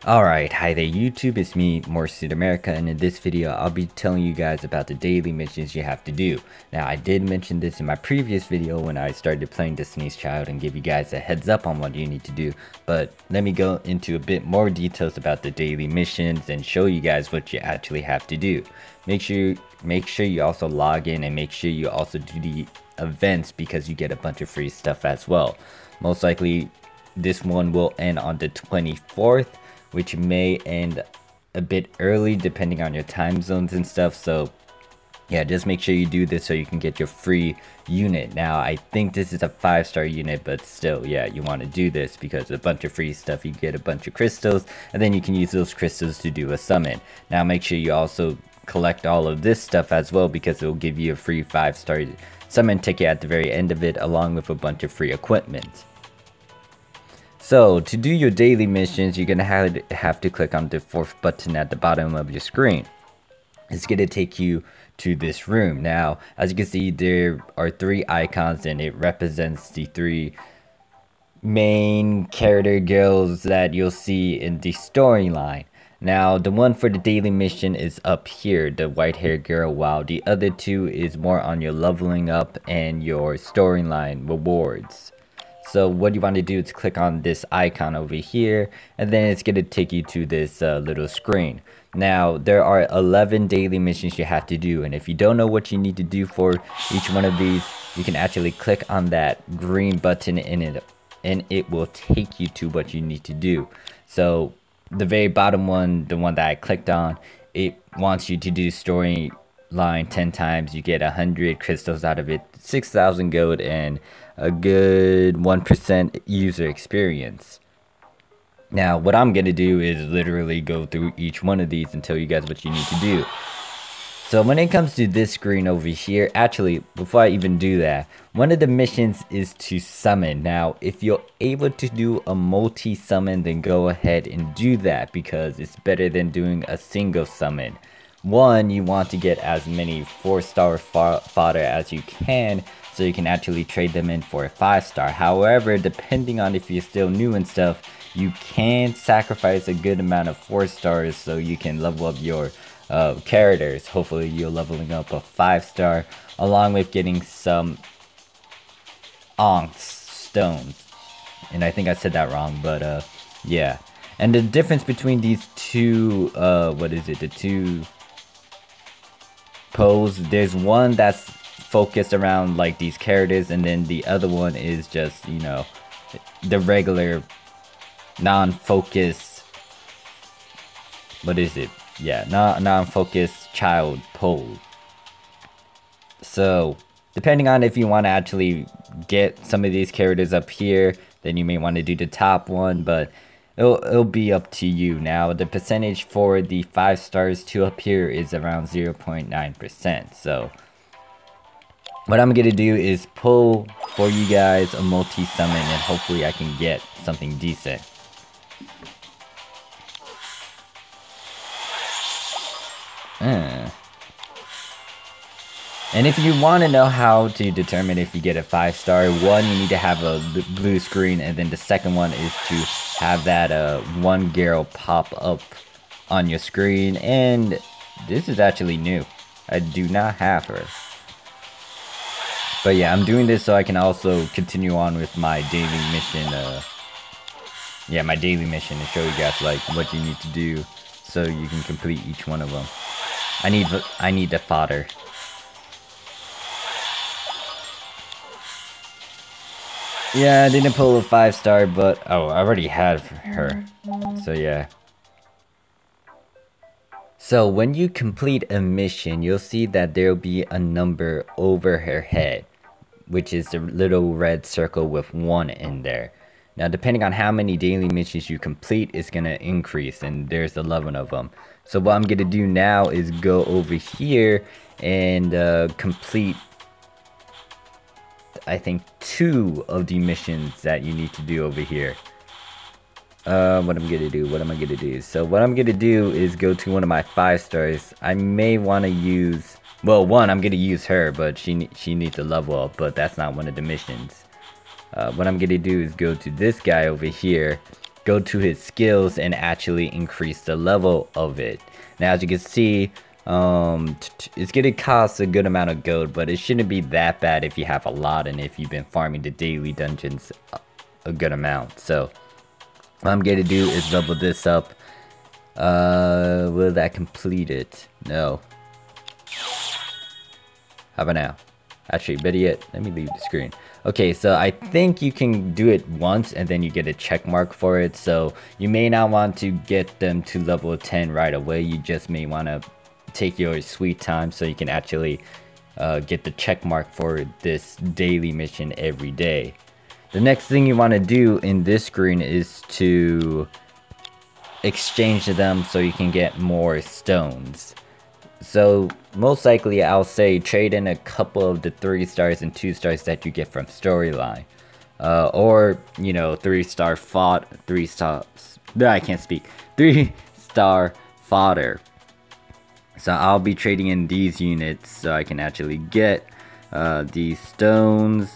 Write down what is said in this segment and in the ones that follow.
Alright, hi there YouTube, it's me, Morphsuit America, and in this video I'll be telling you guys about the daily missions you have to do. Now I did mention this in my previous video when I started playing Destiny's Child and give you guys a heads up on what you need to do, but let me go into a bit more details about the daily missions and show you guys what you actually have to do. Make sure you also log in and make sure you also do the events because you get a bunch of free stuff as well. Most likely this one will end on the 24th. Which may end a bit early depending on your time zones and stuff. So yeah, just make sure you do this so you can get your free unit. Now I think this is a 5-star unit, but still, yeah, you want to do this because a bunch of free stuff. You get a bunch of crystals and then you can use those crystals to do a summon. Now make sure you also collect all of this stuff as well because it will give you a free 5-star summon ticket at the very end of it, along with a bunch of free equipment. So to do your daily missions, you're gonna have to click on the 4th button at the bottom of your screen. It's gonna take you to this room. Now, as you can see, there are 3 icons and it represents the 3 main character girls that you'll see in the storyline. Now, the one for the daily mission is up here, the white hair girl, while the other 2 is more on your leveling up and your storyline rewards. So what you want to do is click on this icon over here, and then it's going to take you to this little screen. Now, there are 11 daily missions you have to do, and if you don't know what you need to do for each one of these, you can actually click on that green button and it will take you to what you need to do. So the very bottom one, the one that I clicked on, it wants you to do storyline 10 times. You get 100 crystals out of it, 6,000 gold, and a good 1% user experience. Now what I'm gonna do is literally go through each one of these and tell you guys what you need to do. So when it comes to this screen over here, actually before I even do that, one of the missions is to summon. Now if you're able to do a multi-summon, then go ahead and do that because it's better than doing a single summon. One, you want to get as many 4-star fodder as you can so you can actually trade them in for a 5-star. However, depending on if you're still new and stuff, you can sacrifice a good amount of 4-stars so you can level up your characters. Hopefully you're leveling up a 5-star along with getting some Onks stones. And I think I said that wrong, but yeah. And the difference between these two, the two pose, there's one that's focused around like these characters, and then the other one is just, you know, the regular non-focus, non-focus child pose. So depending on if you want to actually get some of these characters up here, then you may want to do the top one, but it'll be up to you. Now the percentage for the 5 stars to up here is around 0.9%. So what I'm gonna do is pull for you guys a multi-summon and hopefully I can get something decent. And if you want to know how to determine if you get a 5-star, one, you need to have a blue screen, and then the second one is to have that one girl pop up on your screen. And this is actually new. I do not have her. But yeah, I'm doing this so I can also continue on with my daily mission. My daily mission to show you guys like what you need to do so you can complete each one of them. I need the fodder. Yeah, I didn't pull a 5-star, but oh, I already had her. So yeah. So when you complete a mission, you'll see that there'll be a number over her head, which is the little red circle with 1 in there. Now depending on how many daily missions you complete, it's gonna increase, and there's 11 of them. So what I'm gonna do now is go over here and complete, I think, 2 of the missions that you need to do over here. What am I gonna do? So what I'm gonna do is go to one of my 5 stars. I may want to use, well, one, I'm gonna use her, but she needs to level up, but that's not one of the missions. What I'm gonna do is go to this guy over here go to his skills and actually increase the level of it. Now as you can see, it's gonna cost a good amount of gold, but it shouldn't be that bad if you have a lot and if you've been farming the daily dungeons a good amount. So what I'm gonna do is level this up. Will that complete it? No. How about now? Actually, better yet, let me leave the screen. Okay, so I think you can do it once and then you get a check mark for it. So you may not want to get them to level 10 right away. You just may want to take your sweet time so you can actually get the check mark for this daily mission every day. The next thing you want to do in this screen is to exchange them so you can get more stones. So most likely I'll say trade in a couple of the 3 stars and 2 stars that you get from storyline, or you know, 3-star fodder. 3-star fodder. So I'll be trading in these units so I can actually get these stones.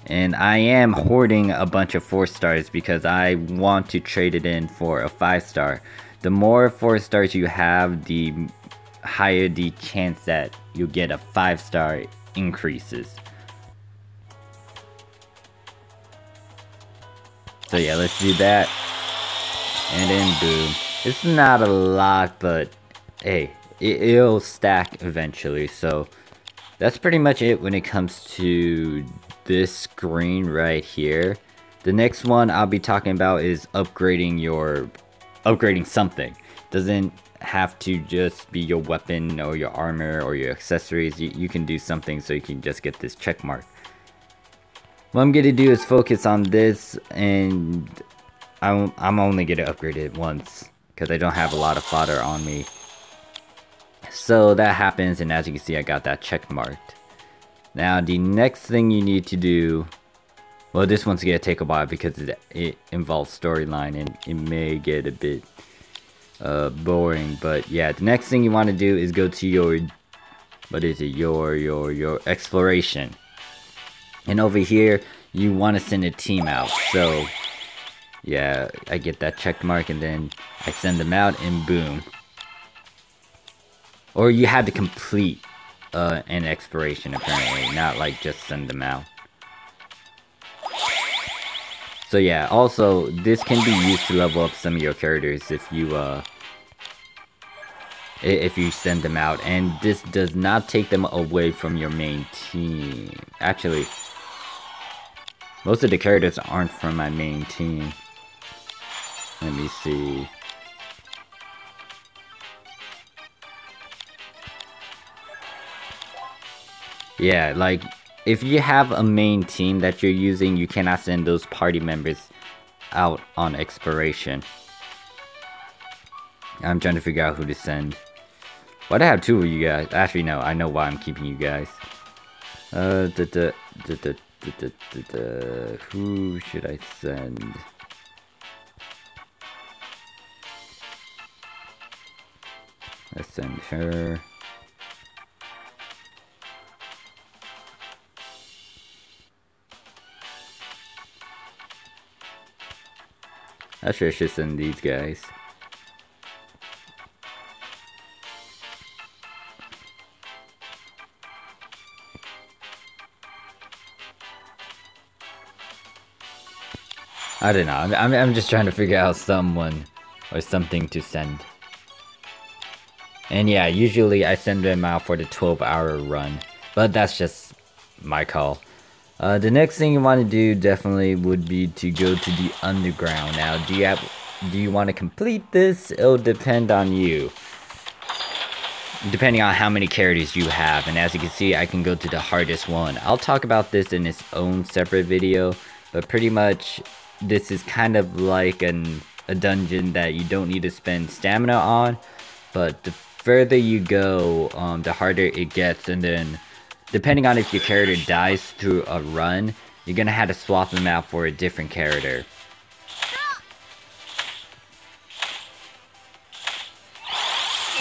And I am hoarding a bunch of 4 stars because I want to trade it in for a 5-star. The more 4 stars you have, the higher the chance that you'll get a 5-star increases. So yeah, let's do that. And then boom. It's not a lot, but hey, it'll stack eventually. So that's pretty much it when it comes to this screen right here. The next one I'll be talking about is upgrading something. Doesn't have to just be your weapon or your armor or your accessories. You can do something so you can just get this check mark. What I'm gonna do is focus on this, and I'm only gonna upgrade it once because I don't have a lot of fodder on me. So that happens, and as you can see, I got that check marked. Now the next thing you need to do, well, this one's gonna take a while because it involves storyline and it may get a bit boring, but yeah, the next thing you want to do is go to your, what is it, your exploration, and over here you want to send a team out. So yeah, I get that check mark and then I send them out and boom. Or you had to complete an exploration apparently, not like just send them out. So yeah, also this can be used to level up some of your characters if you send them out, and this does not take them away from your main team. Actually, most of the characters aren't from my main team. Let me see. Yeah, like if you have a main team that you're using, you cannot send those party members out on exploration. I'm trying to figure out who to send. Why'd I have 2 of you guys? Actually, no, I know why I'm keeping you guys. Who should I send? Let's send her. Actually, I should send these guys. I don't know. I'm just trying to figure out someone or something to send. And yeah, usually I send them out for the 12-hour run, but that's just my call. The next thing you want to do definitely would be to go to the underground. Now, do you want to complete this? It'll depend on you, depending on how many characters you have. And as you can see, I can go to the hardest one. I'll talk about this in its own separate video, but pretty much this is kind of like a dungeon that you don't need to spend stamina on, but the further you go, the harder it gets. And then depending on if your character dies through a run, you're gonna have to swap them out for a different character.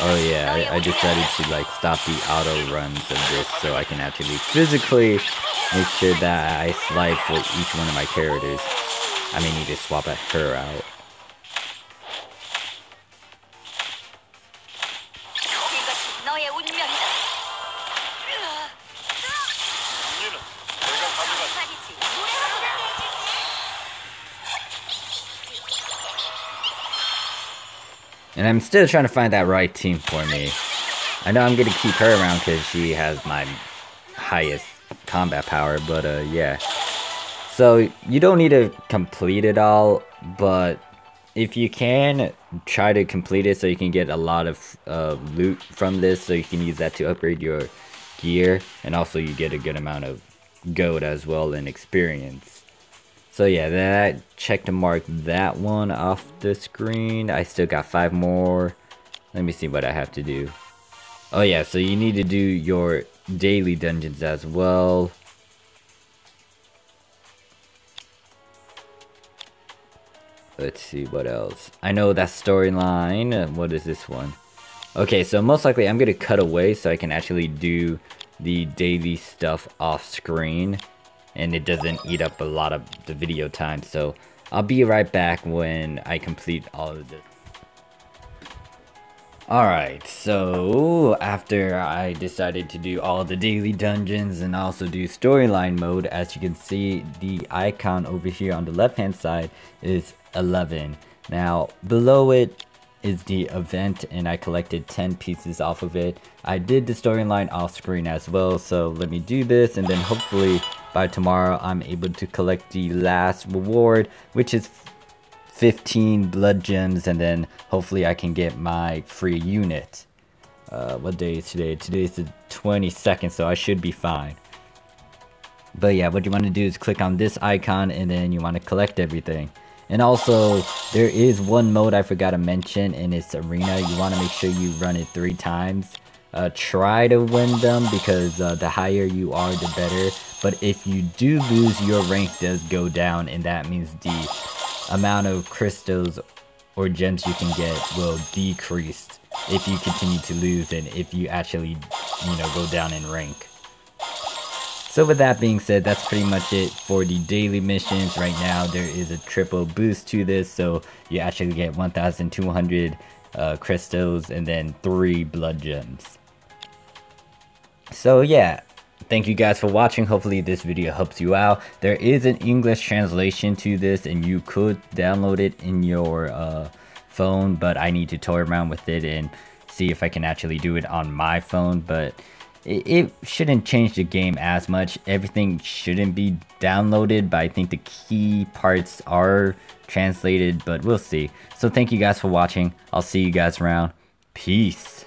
Oh yeah, I decided to like stop the auto runs of this so I can actually physically make sure that I slide for each one of my characters. I may need to swap her out. And I'm still trying to find that right team for me. I know I'm gonna keep her around because she has my highest combat power, but yeah. So you don't need to complete it all, but if you can, try to complete it so you can get a lot of loot from this, so you can use that to upgrade your gear, and also you get a good amount of gold as well and experience. So yeah, that check to mark that one off the screen. I still got 5 more. Let me see what I have to do. Oh yeah, so you need to do your daily dungeons as well. Let's see what else. I know that storyline. What is this one? Okay, so most likely I'm gonna cut away so I can actually do the daily stuff off screen, and it doesn't eat up a lot of the video time. So I'll be right back when I complete all of this. Alright, so after I decided to do all the daily dungeons and also do storyline mode, as you can see, the icon over here on the left hand side is 11. Now below it is the event, and I collected 10 pieces off of it. I did the storyline off screen as well, so let me do this, and then hopefully by tomorrow I'm able to collect the last reward, which is 15 blood gems, and then hopefully I can get my free unit. What day is today? Today is the 22nd, so I should be fine. But yeah, what you want to do is click on this icon, and then you want to collect everything. And also, there is one mode I forgot to mention, and it's Arena. You want to make sure you run it 3 times. Try to win them, because the higher you are, the better. But if you do lose, your rank does go down, and that means the amount of crystals or gems you can get will decrease if you continue to lose, and if you actually, go down in rank. So with that being said, that's pretty much it for the daily missions. Right now there is a triple boost to this, so you actually get 1,200 crystals and then 3 blood gems. So yeah, thank you guys for watching. Hopefully this video helps you out. There is an English translation to this, and you could download it in your phone, but I need to toy around with it and see if I can actually do it on my phone. But it shouldn't change the game as much. Everything shouldn't be downloaded, but I think the key parts are translated, but we'll see. So thank you guys for watching. I'll see you guys around. Peace.